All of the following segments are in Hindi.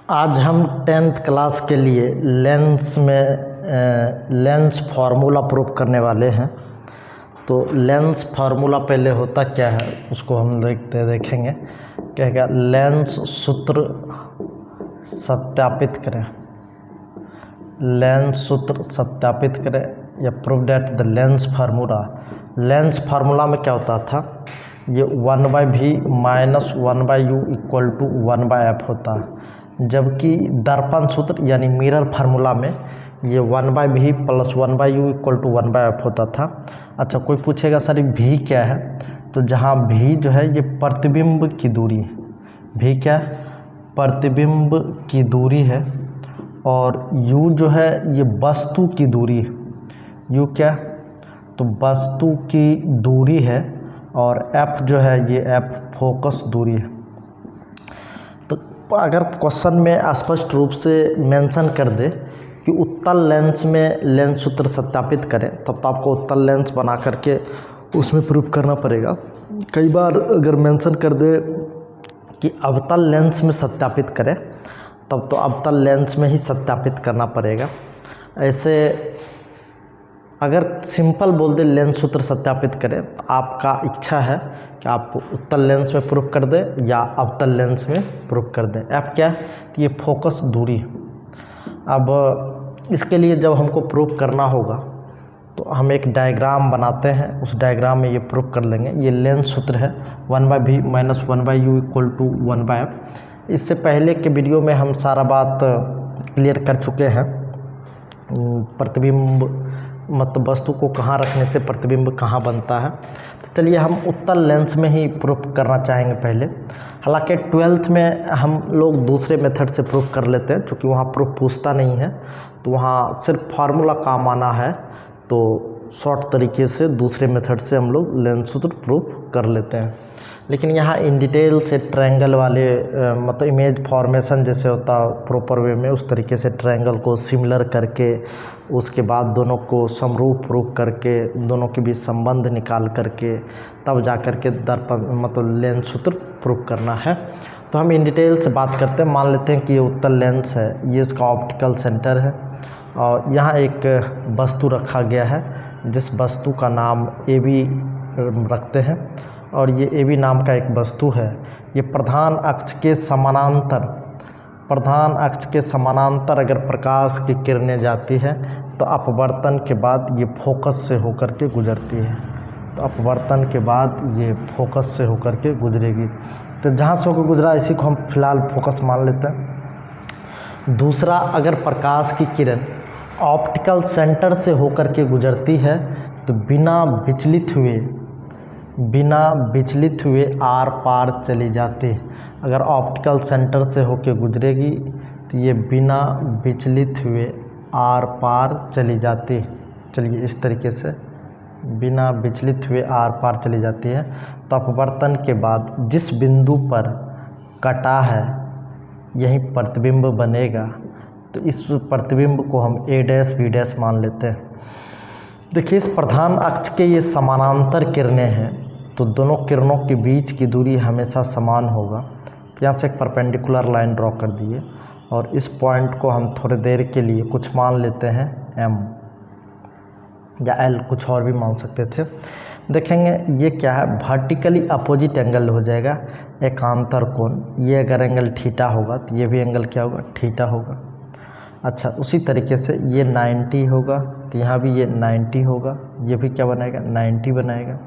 आज हम 10th क्लास के लिए लेंस फार्मूला प्रूव करने वाले हैं। तो लेंस फार्मूला पहले होता क्या है उसको हम देखेंगे। कहेगा लेंस सूत्र सत्यापित करें, लेंस सूत्र सत्यापित करें या prove that the lens formula. Lens formula में क्या होता था, ये 1/v minus 1/u equal to 1/f होता है, जबकि दर्पण सूत्र यानी मिरर फार्मूला में ये 1/v plus 1/u equal to 1/f होता था। अच्छा, कोई पूछेगा सर v क्या है, तो जहाँ v जो है ये प्रतिबिंब की दूरी है, v क्या है प्रतिबिंब की दूरी है, और u जो है ये वस्तु की दूरी है, u क्या तो वस्तु की दूरी है, और f जो है ये f फोकस दूरी है। तो अगर क्वेश्चन में स्पष्ट रूप से मेंशन कर दे कि उत्तल लेंस में लेंस सूत्र सत्यापित करें, तब तो आपको उत्तल लेंस बना करके उसमें प्रूफ करना पड़ेगा। कई बार अगर मेंशन कर दे कि अवतल लेंस में सत्यापित करें, तब तो अवतल लेंस में ही सत्यापित करना पड़ेगा। ऐसे अगर सिंपल बोल दे लेंस सूत्र सत्यापित करें, तो आपका इच्छा है कि आप उत्तल लेंस में प्रूफ कर दें या अवतल लेंस में प्रूफ कर दें। ऐप क्या है, तो ये फोकस दूरी। अब इसके लिए जब हमको प्रूफ करना होगा तो हम एक डायग्राम बनाते हैं, उस डायग्राम में ये प्रूफ कर लेंगे। ये लेंस सूत्र है 1/v minus 1/u equal to 1/f। इससे पहले के वीडियो में हम सारा बात क्लियर कर चुके हैं। प्रतिबिंब मतलब वस्तु को कहाँ रखने से प्रतिबिंब कहाँ बनता है। तो चलिए हम उत्तल लेंस में ही प्रूफ करना चाहेंगे पहले। हालांकि 12th में हम लोग दूसरे मेथड से प्रूफ कर लेते हैं, क्योंकि वहाँ प्रूफ पूछता नहीं है, तो वहाँ सिर्फ फार्मूला काम आना है। तो शॉर्ट तरीके से दूसरे मेथड से हम लोग लेंस सूत्र प्रूफ कर लेते हैं। लेकिन यहाँ इन डिटेल से ट्रायंगल वाले मतलब इमेज फॉर्मेशन जैसे होता प्रॉपर वे में, उस तरीके से ट्रायंगल को सिमिलर करके उसके बाद दोनों को समरूप प्रूफ करके दोनों के बीच संबंध निकाल करके तब जा कर के दर्पण मतलब लेंस सूत्र प्रूफ करना है। तो हम इन डिटेल से बात करते हैं। मान लेते हैं कि ये उत्तल लेंस है, ये इसका ऑप्टिकल सेंटर है, और यहाँ एक वस्तु रखा गया है जिस वस्तु का नाम AB रखते हैं, और ये AB नाम का एक वस्तु है। ये प्रधान अक्ष के समानांतर अगर प्रकाश की किरणें जाती है तो अपवर्तन के बाद ये फोकस से होकर के गुजरती है। तो अपवर्तन के बाद ये फोकस से होकर के गुजरेगी। तो जहाँ से होकर गुजरा इसी को हम फिलहाल फोकस मान लेते हैं। दूसरा, अगर प्रकाश की किरण ऑप्टिकल सेंटर से होकर के गुजरती है तो बिना विचलित हुए आर पार चली जाती है। अगर ऑप्टिकल सेंटर से होकर गुजरेगी तो ये बिना विचलित हुए आर पार चली जाती है। चलिए इस तरीके से बिना विचलित हुए आर पार चली जाती है। तो अपवर्तन के बाद जिस बिंदु पर कटा है यही प्रतिबिंब बनेगा। तो इस प्रतिबिंब को हम A', B' मान लेते हैं। देखिए, इस प्रधान अक्ष के ये समानांतर किरणें हैं, तो दोनों किरणों के बीच की दूरी हमेशा समान होगा। तो यहाँ से एक परपेंडिकुलर लाइन ड्रॉ कर दिए, और इस पॉइंट को हम थोड़ी देर के लिए कुछ मान लेते हैं M या L, कुछ और भी मान सकते थे। देखेंगे ये क्या है, वर्टिकली अपोजिट एंगल हो जाएगा, एकांतर कोण। ये अगर एंगल थीटा होगा तो ये भी एंगल क्या होगा, थीटा होगा। अच्छा, उसी तरीके से ये 90 होगा, तो यहाँ भी ये 90 होगा, ये भी क्या बनाएगा 90 बनाएगा,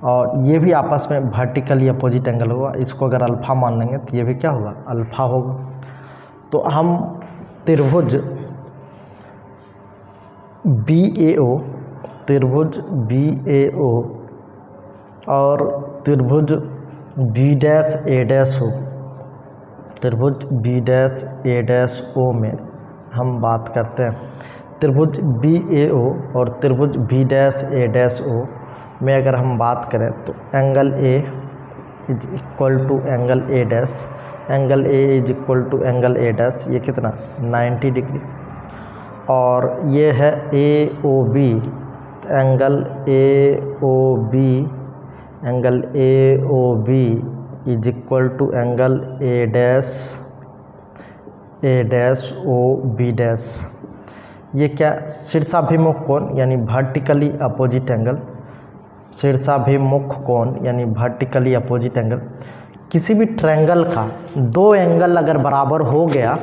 और ये भी आपस में वर्टिकली अपोजिट एंगल होगा। इसको अगर अल्फ़ा मान लेंगे तो ये भी क्या होगा, अल्फ़ा होगा। तो हम त्रिभुज BAO और त्रिभुज B'A'O में हम बात करते हैं। त्रिभुज BAO और त्रिभुज B'A'O में अगर हम बात करें तो angle A is equal to angle A', angle A is equal to angle A', ये कितना 90 डिग्री। और ये है AOB, angle AOB is equal to angle A' A dash O B dash, ये क्या शीर्षाभिमुख कोण यानी वर्टिकली अपोजिट एंगल, शीर्षाभिमुख कोण यानी वर्टिकली अपोजिट एंगल। किसी भी ट्रायंगल का दो एंगल अगर बराबर हो गया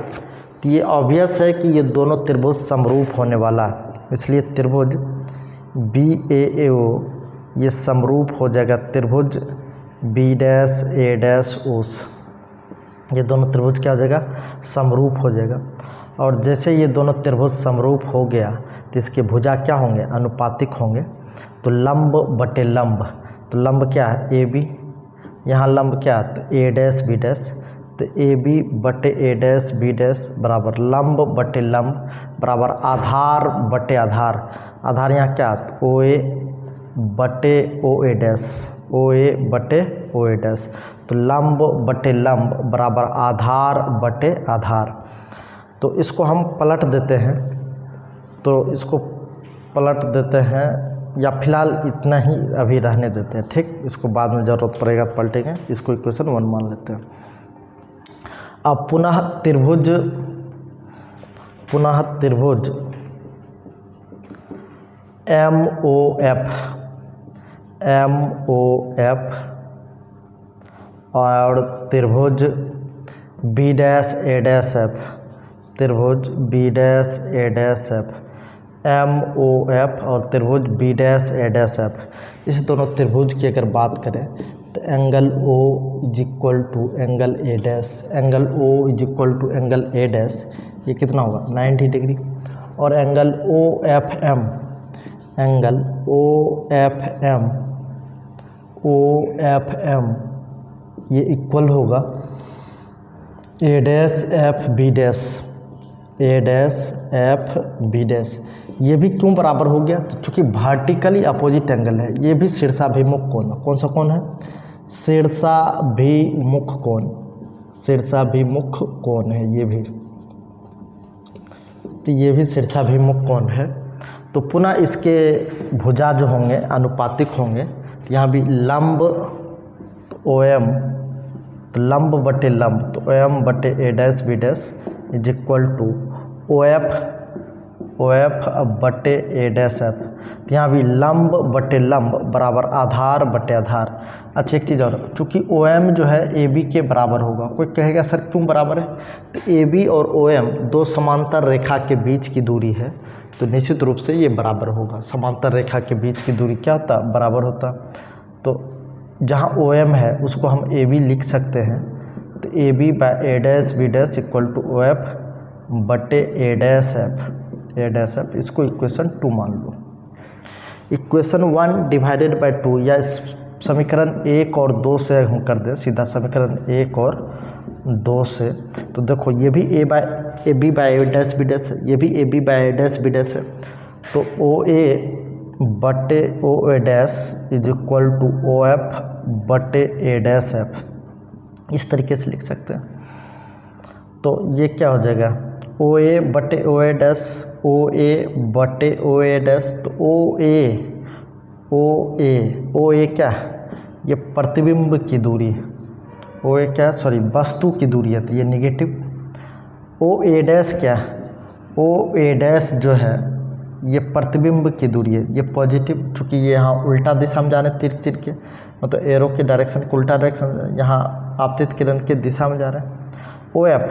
तो ये ऑब्वियस है कि ये दोनों त्रिभुज समरूप होने वाला है, इसलिए त्रिभुज बी ए ओ ये समरूप हो जाएगा त्रिभुज बी डैश ए डैश ओ से, ये दोनों त्रिभुज क्या हो जाएगा, समरूप हो जाएगा। और जैसे ये दोनों त्रिभुज समरूप हो गया तो इसके भुजा क्या होंगे, अनुपातिक होंगे। तो लंब बटे लंब, तो लंब क्या है ए बी, यहाँ लंब क्या है तो ए डैश बी डैश, तो ए बी बटे ए डैश बी डैश बराबर लंब बटे लंब बराबर आधार बटे आधार, आधार यहाँ क्या है तो ओ ए बटे O A dash, O A बटे ओ ए डैश, तो लंब बटे लंब बराबर आधार बटे आधार। तो इसको हम पलट देते हैं, तो इसको पलट देते हैं या फिलहाल इतना ही अभी रहने देते हैं, ठीक, इसको बाद में ज़रूरत पड़ेगा तो पलटेंगे। इसको इक्वेशन 1 मान लेते हैं। अब पुनः त्रिभुज एम ओ एफ और त्रिभुज B dash A dash F, त्रिभुज B dash A dash F, M O F और त्रिभुज B dash A dash F, इस दोनों त्रिभुज की अगर बात करें तो angle O is equal to angle A dash, angle O is equal to angle A dash, ये कितना होगा 90 डिग्री। और angle O F M, angle O F M ये इक्वल होगा A dash F B dash, A dash F B dash. ये भी क्यों बराबर हो गया, तो चूँकि वर्टिकली अपोजिट एंगल है, ये भी शीर्षाभिमुख कोण है। कौन सा कोण है, शीर्षाभिमुख कोण, शीर्षाभिमुख कोण है ये भी, तो ये भी शीर्षाभिमुख कोण है। तो पुनः इसके भुजा जो होंगे अनुपातिक होंगे, तो यहाँ भी लंब ओ एम, तो लंब बटे लंब, तो ओ एम बटे A dash B dash is equal to O F बटे ए डैश एफ, तो यहाँ भी लंब बटे लंब बराबर आधार बटे आधार। अच्छा एक चीज़ और, चूँकि ओ एम जो है ए बी के बराबर होगा, कोई कहेगा सर क्यों बराबर है, तो ए बी और ओ एम दो समांतर रेखा के बीच की दूरी है, तो निश्चित रूप से ये बराबर होगा। समांतर रेखा के बीच की दूरी क्या होता, बराबर होता। तो जहाँ ओ एम है उसको हम ए बी लिख सकते हैं, तो A B by A dash B dash equal to O F बटे ए डैश एफ, इसको इक्वेशन 2 मान लो। इक्वेशन 1 डिवाइडेड बाई 2, या समीकरण 1 और 2 से हम कर दें सीधा, समीकरण 1 और 2 से, तो देखो ये भी A B by A dash B dash है, ये भी A B by A dash B dash है, तो ओ ए बटे O A dash is equal to O F बटे ए डैश एफ, इस तरीके से लिख सकते हैं। तो ये क्या हो जाएगा, ओ ए बटे O A dash, O A बटे ओ ए डैश, तो ओ ए क्या है, ये प्रतिबिंब की दूरी है, ओ ए क्या, सॉरी वस्तु की दूरी है, तो ये निगेटिव। ओ ए डैश क्या है, ओ ए डैश जो है ये प्रतिबिंब की दूरी है, ये पॉजिटिव, चूँकि ये यहाँ उल्टा दिशा में जा रहे हैं तीर के, मतलब एरो के डायरेक्शन के उल्टा डायरेक्शन, यहाँ आपतित किरण के दिशा में जा रहे हैं। ओ एफ,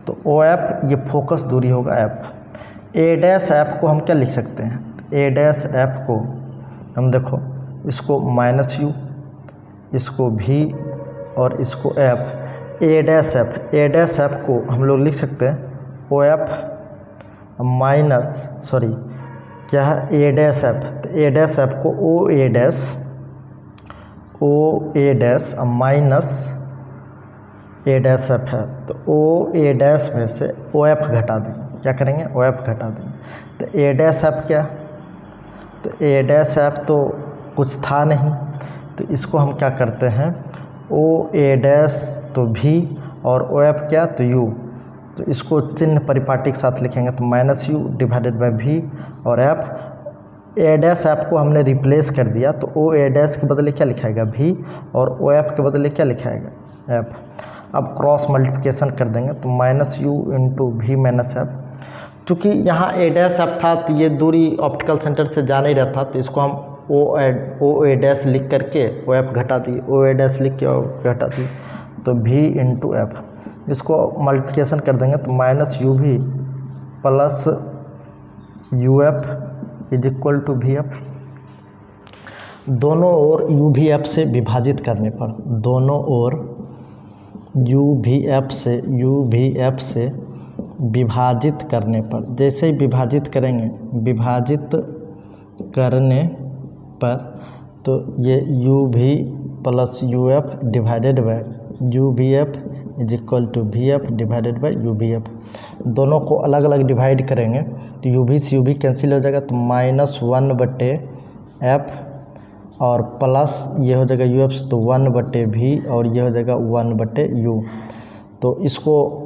तो ओ एफ ये फोकस दूरी होगा एफ। ए डैश एफ को हम क्या लिख सकते हैं, ए डैश एफ को हम देखो, इसको माइनस यू, इसको भी और इसको एफ, ए डैश एफ को हम लोग लिख सकते हैं ओ एफ माइनस, सॉरी क्या है ए डैश एफ, तो ए डैश एफ को ओ A dash minus A dash F है, तो ओ ए डैश में से ओ एफ घटा देंगे, क्या करेंगे, ओ एफ घटा देंगे, तो ए डैश एफ क्या, तो ए डैश एफ तो कुछ था नहीं, तो इसको हम क्या करते हैं, ओ ए डैश तो भी और ओ एफ क्या, तो यू, तो इसको चिन्ह परिपाटी के साथ लिखेंगे, तो माइनस यू डिवाइडेड बाई भी और एफ। ए डैश एफ को हमने रिप्लेस कर दिया, तो ओ ए डैश के बदले क्या लिखाएगा, भी, और ओ एफ के बदले क्या लिखाएगा, एफ। अब क्रॉस मल्टीप्लिकेशन कर देंगे तो माइनस यू इंटू भी माइनस एफ। चूँकि यहाँ ए डैश एफ था तो ये दूरी ऑप्टिकल सेंटर से जा नहीं रहा था, तो इसको हम ओ ए डैश लिख करके ओ एफ घटा दी, ओ ए डैश लिख के ओ घटा दी, तो भी इंटू एफ। इसको मल्टीप्लिकेशन कर देंगे तो minus u v plus u f is equal to v f. दोनों ओर यू भी एफ से विभाजित करने पर, दोनों ओर यू भी एफ से विभाजित करने पर, जैसे ही विभाजित करेंगे, विभाजित करने पर तो ये u v plus u F divided by you v f is equal to v f divided by you v f. दोनों को अलग अलग डिवाइड करेंगे तो यू भी से यू भी कैंसिल हो जाएगा, तो माइनस 1/एफ और प्लस ये हो जाएगा यू एफ, तो 1/भी और ये हो जाएगा 1/यू। तो इसको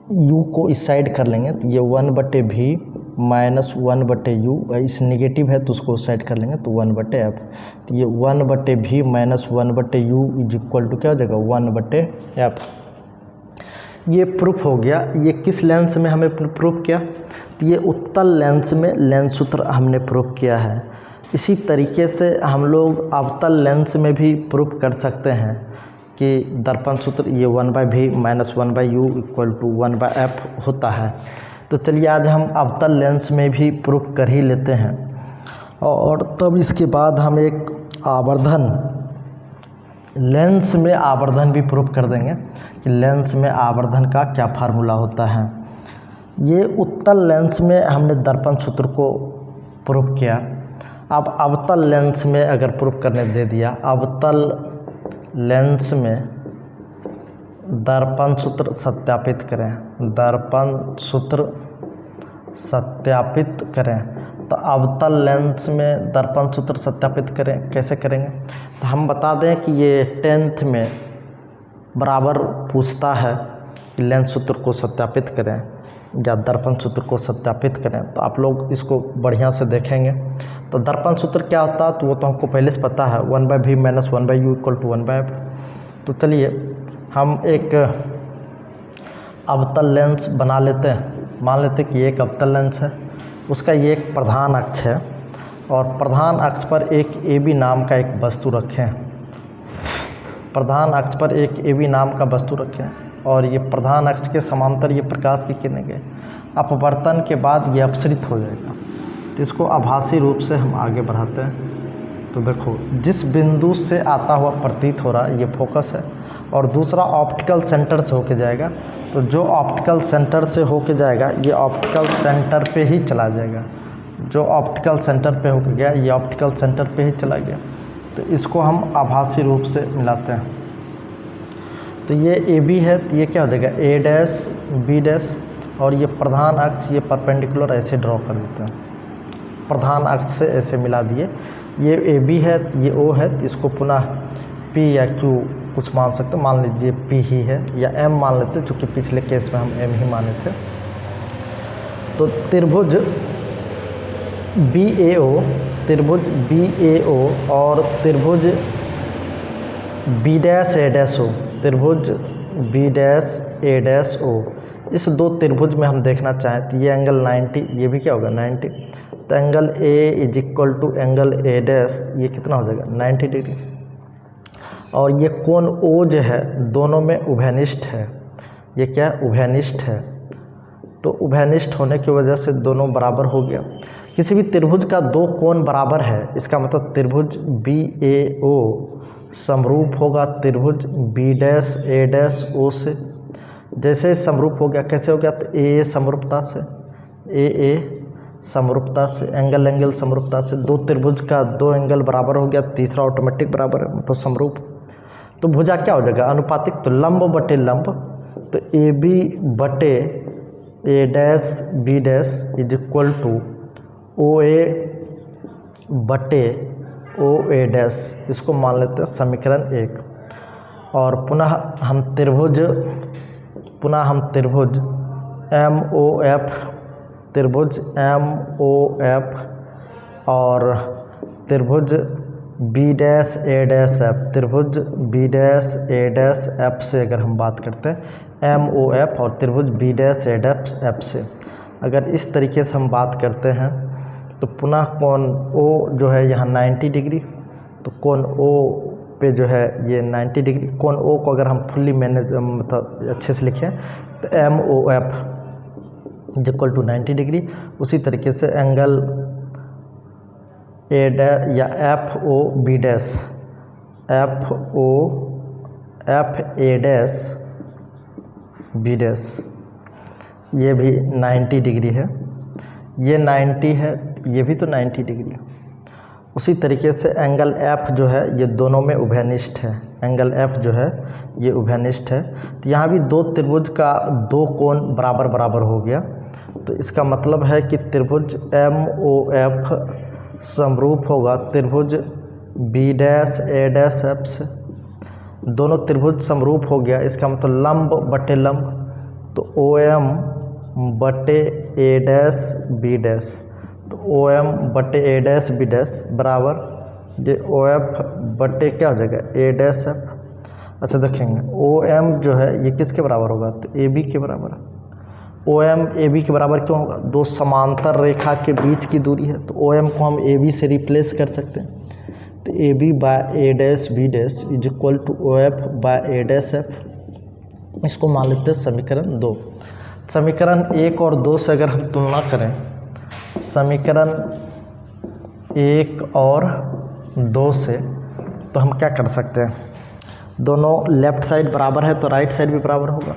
u को इस साइड कर लेंगे तो ये 1/भी माइनस 1/यू, इस नेगेटिव है तो उसको उस साइड कर लेंगे तो 1/एफ। तो ये 1/भी माइनस 1/यू इज इक्वल टू क्या हो जाएगा 1/एफ। ये प्रूफ हो गया। ये किस लेंस में हमें प्रूफ किया, तो ये उत्तल लेंस में लेंस सूत्र हमने प्रूफ किया है। इसी तरीके से हम लोग अवतल लेंस में भी प्रूफ कर सकते हैं कि दर्पण सूत्र ये 1/भी माइनस 1/यू इक्वल टू 1/एफ होता है। तो चलिए आज हम अवतल लेंस में भी प्रूफ कर ही लेते हैं, और तब इसके बाद हम एक आवर्धन लेंस में आवर्धन भी प्रूफ कर देंगे कि लेंस में आवर्धन का क्या फार्मूला होता है। ये उत्तल लेंस में हमने दर्पण सूत्र को प्रूफ किया। अब अवतल लेंस में अगर प्रूफ करने दे दिया, अवतल लेंस में दर्पण सूत्र सत्यापित करें, दर्पण सूत्र सत्यापित करें, तो अवतल लेंस में दर्पण सूत्र सत्यापित करें, कैसे करेंगे, तो हम बता दें कि ये 10th में बराबर पूछता है कि लेंस सूत्र को सत्यापित करें या दर्पण सूत्र को सत्यापित करें, तो आप लोग इसको बढ़िया से देखेंगे। तो दर्पण सूत्र क्या होता है तो वो तो हमको पहले से पता है, 1/भी माइनस 1/यू इक्वल टू 1/एफ। तो चलिए हम एक अवतल लेंस बना लेते हैं। मान लेते हैं कि एक अवतल लेंस है, उसका ये एक प्रधान अक्ष है और प्रधान अक्ष पर एक ए बी नाम का एक वस्तु रखें, प्रधान अक्ष पर एक ए बी नाम का वस्तु रखें और ये प्रधान अक्ष के समांतर ये प्रकाश की किरणें गए, अपवर्तन के बाद ये अपसरित हो जाएगा। तो इसको आभासी रूप से हम आगे बढ़ाते हैं। तो देखो, जिस बिंदु से आता हुआ प्रतीत हो रहा ये फोकस है और दूसरा ऑप्टिकल सेंटर से होके जाएगा, तो जो ऑप्टिकल सेंटर से होके जाएगा ये ऑप्टिकल सेंटर पे ही चला जाएगा, जो ऑप्टिकल सेंटर पे होके गया ये ऑप्टिकल सेंटर पे ही चला गया। तो इसको हम आभासी रूप से मिलाते हैं। तो ये ए बी है, तो ये क्या हो जाएगा ए डैश बी डैश, और ये प्रधान अक्ष ये परपेंडिकुलर ऐसे ड्रॉ कर देते हैं, प्रधान अक्ष से ऐसे मिला दिए। ये ए बी है, ये ओ है, तो इसको पुनः पी या क्यू कुछ मान सकते, मान लीजिए पी ही है या एम मान लेते, चूँकि पिछले केस में हम एम ही माने थे। तो त्रिभुज बी ए ओ, त्रिभुज बी ए ओ और त्रिभुज बी डैश ए डैश ओ, त्रिभुज बी डैश ए डैश ओ, इस दो त्रिभुज में हम देखना चाहें तो ये एंगल 90, ये भी क्या होगा 90, तो angle A is equal to angle A dash, ये कितना हो जाएगा 90 डिग्री। और ये कोण ओ जो है दोनों में उभयनिष्ठ है, ये क्या उभयनिष्ठ है, तो उभयनिष्ठ होने की वजह से दोनों बराबर हो गया। किसी भी त्रिभुज का दो कोण बराबर है, इसका मतलब त्रिभुज बी ए ओ समरूप होगा त्रिभुज बी डैश ए डैश ओ से। जैसे समरूप हो गया, कैसे हो गया, तो ए समरूपता से, ए समरूपता से, एंगल एंगल समरूपता से, दो त्रिभुज का दो एंगल बराबर हो गया, तीसरा ऑटोमेटिक बराबर है, मतलब समरूप। तो भुजा क्या हो जाएगा अनुपातिक, तो लंब बटे लंब, तो ए बी बटे A dash B dash is equal to O A बटे ओ ए डैश, इसको मान लेते हैं समीकरण 1। और पुनः हम त्रिभुज एम ओ एफ, त्रिभुज एम ओ एफ और त्रिभुज B dash A dash F, त्रिभुज B dash A dash F से अगर हम बात करते हैं एम ओ एफ, और त्रिभुज B dash A dash F से अगर इस तरीके से हम बात करते हैं तो पुनः कोण ओ जो है यहाँ 90 डिग्री, तो कोण ओ पे जो है ये 90 डिग्री। कोण ओ को अगर हम फुल्ली मैनेज मतलब अच्छे से लिखें तो M O F equal to 90 degree. उसी तरीके से एंगल ए डैश या F O B dash, F O F A dash B dash, ये भी 90 डिग्री है, ये 90 है, ये भी तो 90 डिग्री है। उसी तरीके से एंगल एफ जो है ये दोनों में उभयनिष्ठ है, एंगल एफ जो है ये उभयनिष्ठ है। तो यहाँ भी दो त्रिभुज का दो कोण बराबर बराबर हो गया, तो इसका मतलब है कि त्रिभुज एम ओ एफ समरूप होगा त्रिभुज B dash A dash F से। दोनों त्रिभुज समरूप हो गया, इसका मतलब लंब बटे लंब, तो ओ एम बटे ए डैश बी डैश, तो ओ एम बटे ए डैश बी डैश बराबर ये ओ एफ बटे क्या हो जाएगा ए डैश एफ। अच्छा देखेंगे ओ एम जो है ये किसके बराबर होगा, तो ए बी के बराबर। ओ एम ए बी के बराबर क्यों होगा, दो समांतर रेखा के बीच की दूरी है, तो ओ एम को हम ए बी से रिप्लेस कर सकते हैं, तो A B by A dash B dash is equal to O F by A dash F. इसको मान लेते हैं समीकरण 2। समीकरण 1 और 2 से अगर हम तुलना करें, समीकरण 1 और 2 से तो हम क्या कर सकते हैं, दोनों लेफ्ट साइड बराबर है तो राइट साइड भी बराबर होगा,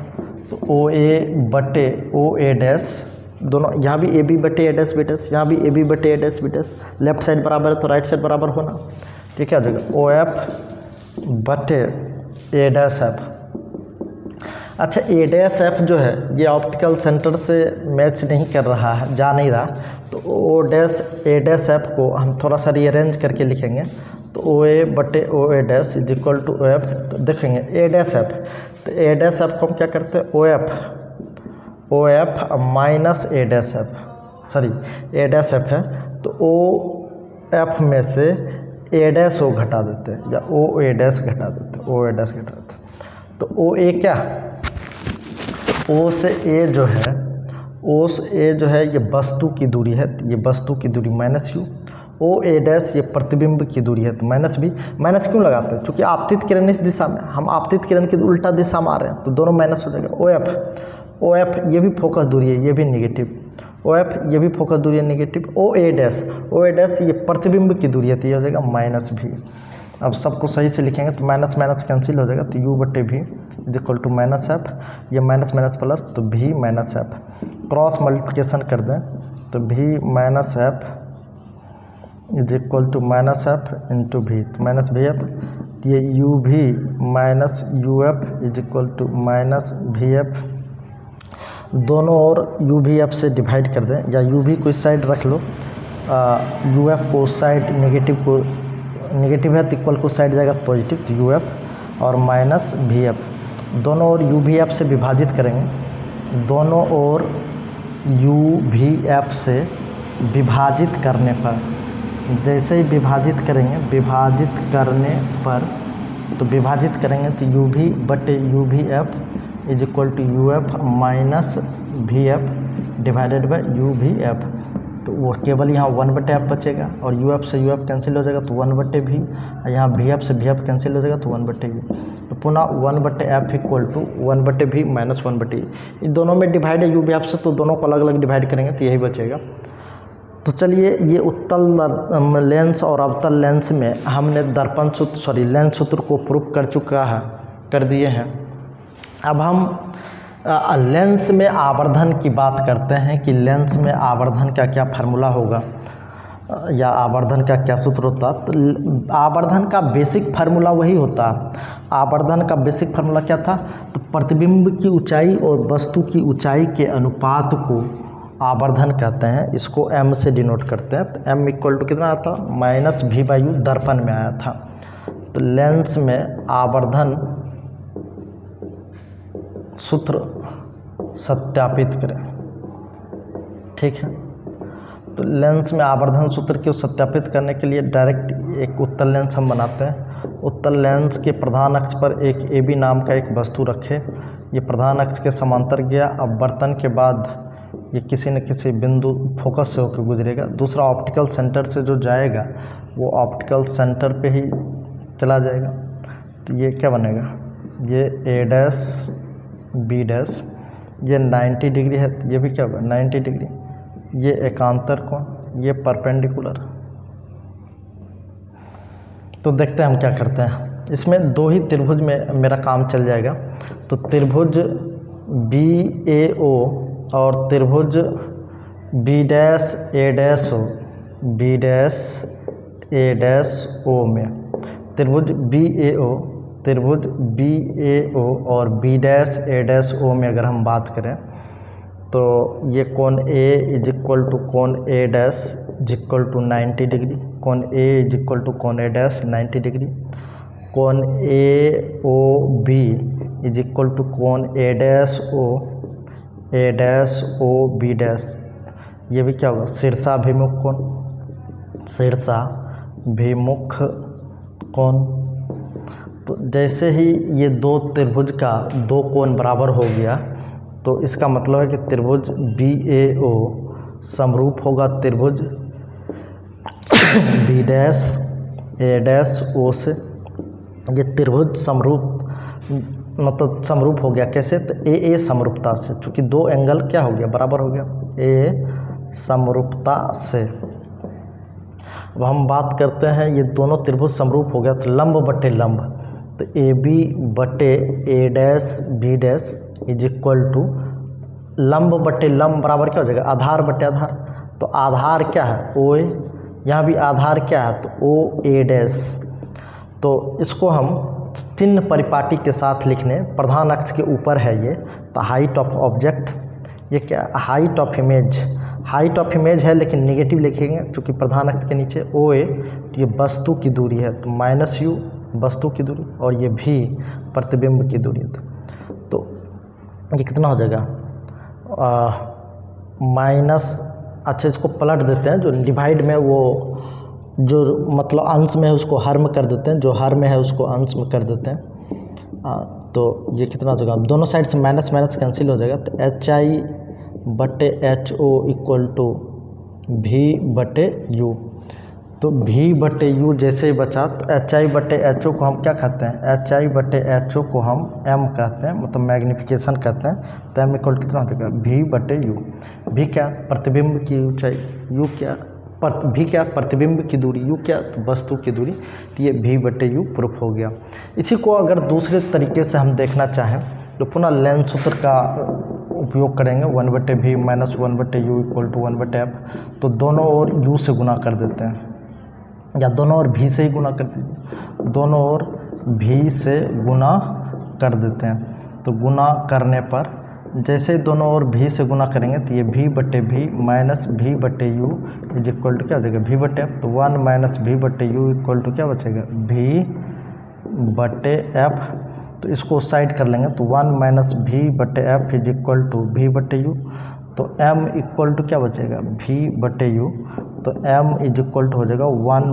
तो ओ ए बटे ओ ए डैश, दोनों यहाँ भी ए बी बटे ए डैश बी डैश, यहाँ भी ए बी बटे A dash B dash, left side बराबर है तो राइट साइड बराबर होना, तो क्या हो जाएगा ओ एफ बटे ए डैश एफ। अच्छा ए डैश एफ जो है ये ऑप्टिकल सेंटर से मैच नहीं कर रहा है, जा नहीं रहा, तो O dash A dash F को हम थोड़ा सा रीअरेंज करके लिखेंगे, तो ओ ए बटे O A dash is equal to O F. तो देखेंगे ए डैश एफ, तो ए डैश एफ को हम क्या करते हैं ओ एफ माइनस ए डैश एफ, सॉरी ए डैश एफ है तो ओ एफ में से ए डैश ओ घटा देते हैं या ओ ए डैश घटा देते हैं, ओ ए डैश घटा देते हैं, तो ओ ए क्या, ओ से ए जो है, ओ से ए जो है ये वस्तु की दूरी है, तो ये वस्तु की दूरी minus u, O A dash ये प्रतिबिंब की दूरी है तो माइनस बी। माइनस क्यों लगाते हैं, क्योंकि आपतित किरण इस दिशा में, हम आपतित किरण की उल्टा दिशा में आ रहे हैं, तो दोनों माइनस हो जाएगा। ओ एफ ये भी फोकस दूरी है, ये भी निगेटिव, ओ एफ ये भी फोकस दूरी है निगेटिव। ओ ए डैश ये प्रतिबिंब की दूरी है, तो ये हो जाएगा माइनस भी। अब सबको सही से लिखेंगे तो माइनस माइनस कैंसिल हो जाएगा, तो यू बटे v is equal to minus f, ये माइनस माइनस प्लस तो v minus F, cross multiplication कर दें तो v minus f is equal to minus f into v, तो माइनस भी एफ, ये u v minus u f is equal to minus v f. दोनों ओर यू भी एफ से डिवाइड कर दें, या यू भी को इस साइड रख लो, यू एफ को उस साइड नेगेटिव है तो इक्वल को साइड जाएगा पॉजिटिव, तो यू एफ और माइनस भी एफ, दोनों ओर यू भी एफ से विभाजित करेंगे, दोनों ओर यू भी एफ से विभाजित करने पर, जैसे ही विभाजित करेंगे, विभाजित करने पर तो विभाजित करेंगे तो यू भी बटे u v f is equal to u f minus v f divided by u v f, तो वो केवल यहाँ 1 बटे एफ बचेगा, और यू एफ से यू एफ कैंसिल हो जाएगा तो 1 बटे भी, यहाँ भी एफ से भी एफ कैंसिल हो जाएगा तो 1 बटे भी, तो पुनः 1 बटे एफ इक्वल टू 1 बटे भी माइनस 1 बटे, ये दोनों में डिवाइड है यू भी एफ से, तो दोनों को अलग अलग डिवाइड करेंगे तो यही बचेगा। तो चलिए ये उत्तल लेंस और अवतल लेंस में हमने दर्पण सूत्र लेंस सूत्र को प्रूफ कर दिए हैं। अब हम लेंस में आवर्धन की बात करते हैं कि लेंस में आवर्धन का क्या फार्मूला होगा या आवर्धन का क्या सूत्र होता। तो आवर्धन का बेसिक फार्मूला वही होता। आवर्धन का बेसिक फार्मूला क्या था, तो प्रतिबिंब की ऊंचाई और वस्तु की ऊंचाई के अनुपात को आवर्धन कहते हैं, इसको m से डिनोट करते हैं। तो m इक्वल टू कितना आता, माइनस भी बाई यू दर्पण में आया था। तो लेंस में आवर्धन सूत्र सत्यापित करें, ठीक है। तो लेंस में आवर्धन सूत्र को सत्यापित करने के लिए डायरेक्ट एक उत्तल लेंस हम बनाते हैं। उत्तल लेंस के प्रधान अक्ष पर एक AB नाम का एक वस्तु रखे, ये प्रधान अक्ष के समांतर गया। अपवर्तन के बाद ये किसी न किसी बिंदु फोकस से होकर गुजरेगा। दूसरा ऑप्टिकल सेंटर से जो जाएगा वो ऑप्टिकल सेंटर पे ही चला जाएगा। तो ये क्या बनेगा, ये A' B', ये 90 डिग्री है, तो ये भी क्या होगा 90 डिग्री। ये एकांतर कोण, ये परपेंडिकुलर। तो देखते हैं हम क्या करते हैं। इसमें दो ही त्रिभुज में मेरा काम चल जाएगा। तो त्रिभुज BAO और त्रिभुज B'A'(O), B'A'(O) में त्रिभुज BAO और B'(A'(O) में अगर हम बात करें तो ये कोण A = कोण A' = 90 डिग्री, कोण A = कोण A' 90 डिग्री, कोण AOB = कोण A'(O)B', ये भी क्या होगा शीर्षाभिमुख कोण, शीर्षाभिमुख कोण। तो जैसे ही ये दो त्रिभुज का दो कोण बराबर हो गया तो इसका मतलब है कि त्रिभुज BAO समरूप होगा त्रिभुज B'A'(O) से। ये त्रिभुज समरूप मतलब समरूप हो गया कैसे, तो AA समरूपता से, चूँकि दो एंगल क्या हो गया बराबर हो गया A समरूपता से। अब हम बात करते हैं ये दोनों त्रिभुज समरूप हो गया तो लंब बटे लंब, तो AB बटे A'(B') = लंब बटे लंब बराबर क्या हो जाएगा आधार बटे आधार। तो आधार क्या है OA, यहाँ भी आधार क्या है तो OA'। तो इसको हम चिन्ह परिपाटी के साथ लिखने, प्रधान अक्ष के ऊपर है ये, तो हाइट ऑफ ऑब्जेक्ट, ये क्या हाइट ऑफ इमेज है लेकिन नेगेटिव लिखेंगे क्योंकि प्रधान अक्ष के नीचे OA, तो ये वस्तु की दूरी है तो -U वस्तु की दूरी, और ये V प्रतिबिंब की दूरी है। तो ये कितना हो जाएगा अच्छा इसको पलट देते हैं, जो डिवाइड में वो जो मतलब अंश में है उसको हर में कर देते हैं, जो हर में है उसको अंश में कर देते हैं। तो ये कितना हो जाएगा, दोनों साइड से माइनस कैंसिल हो जाएगा। तो HI/HO = V/U। तो V/U जैसे ही बचा तो HI/HO को हम क्या कहते हैं, HI/HO को हम M कहते हैं, मतलब मैग्नीफिकेशन कहते हैं। तो M = कितना हो जाएगा V/U। V क्या प्रतिबिंब की ऊंचाई, U क्या V क्या प्रतिबिंब की दूरी, U क्या तो वस्तु की दूरी, तो ये V/U प्रूफ हो गया। इसी को अगर दूसरे तरीके से हम देखना चाहें तो पुनः लेंस सूत्र का उपयोग करेंगे, 1/V - 1/U = 1/F। तो दोनों ओर U से गुना कर देते हैं, या दोनों ओर V से ही गुना कर दीजिए, दोनों ओर V से गुना कर देते हैं। तो गुना करने पर जैसे ही दोनों ओर V से गुना करेंगे तो ये V/V - V/U = क्या हो जाएगा V/F। तो 1 - V/U = क्या बचेगा V/F। तो इसको साइड कर लेंगे तो 1 - V/F = V/U। तो M = क्या बचेगा V/U। तो M = हो जाएगा 1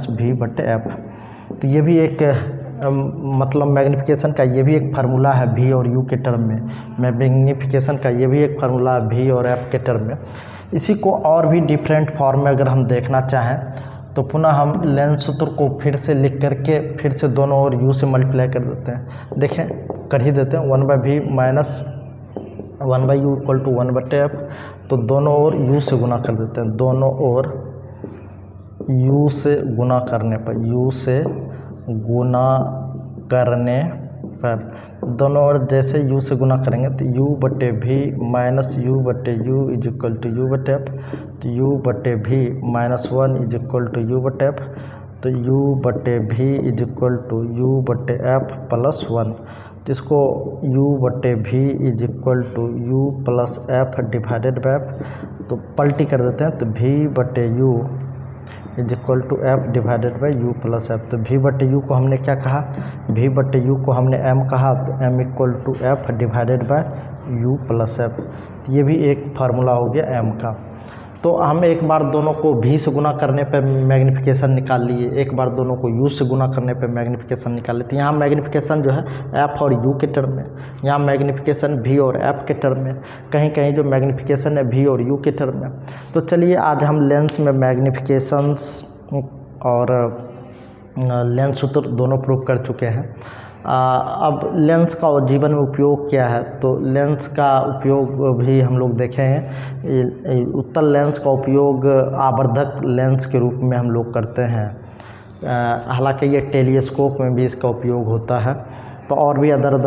- V/F। तो ये भी एक मतलब मैग्नीफिकेशन का ये भी एक फार्मूला है V और U के टर्म में, मैग्नीफिकेशन का ये भी एक फार्मूला है V और F के टर्म में। इसी को और भी डिफरेंट फॉर्म में अगर हम देखना चाहें तो पुनः हम लेंस सूत्र को फिर से लिख करके फिर से दोनों ओर U से मल्टीप्लाई कर देते हैं। देखें कर ही देते हैं, 1/V - 1/U = 1/F। तो दोनों ओर U से गुना कर देते हैं, दोनों ओर U से गुना करने पर, U से गुना करने पर दोनों ओर जैसे U से गुना करेंगे तो U/V - U/U = U/F। तो U/V - 1 = U/F। तो U/V = U/F + 1। तो इसको U/V = U+F divided by F, तो पलटी कर देते हैं। तो V/U = F divided by U+F। तो V/U को हमने क्या कहा, V/U को हमने M कहा, तो M = F divided by U+F। तो ये भी एक फार्मूला हो गया M का। तो हम एक बार दोनों को v से गुना करने पे मैग्नीफिकेशन निकाल लिए, एक बार दोनों को u से गुना करने पे मैग्नीफिकेशन निकाल लेते हैं। यहाँ मैग्नीफिकेशन जो है f और u के टर्म में, यहाँ मैग्नीफिकेशन v और f के टर्म में, कहीं कहीं जो मैग्नीफिकेशन है v और u के टर्म में। तो चलिए आज हम लेंस में मैग्नीफिकेशंस और लेंस सूत्र दोनों प्रूव कर चुके हैं। अब लेंस का जीवन में उपयोग क्या है, तो लेंस का उपयोग भी हम लोग देखे हैं। उत्तल लेंस का उपयोग आवर्धक लेंस के रूप में हम लोग करते हैं, हालांकि ये टेलीस्कोप में भी इसका उपयोग होता है। तो और भी अदर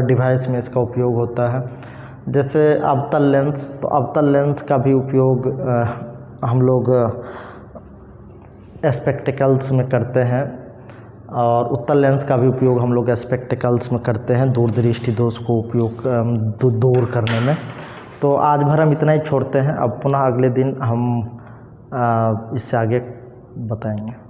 डिवाइस में इसका उपयोग होता है, जैसे अवतल लेंस। तो अवतल लेंस का भी उपयोग हम लोग स्पेक्टिकल्स में करते हैं, और उत्तल लेंस का भी उपयोग हम लोग स्पेक्टिकल्स में करते हैं दूरदृष्टि दोष को उपयोग दूर करने में। तो आज भर हम इतना ही छोड़ते हैं, अब पुनः अगले दिन हम इससे आगे बताएंगे।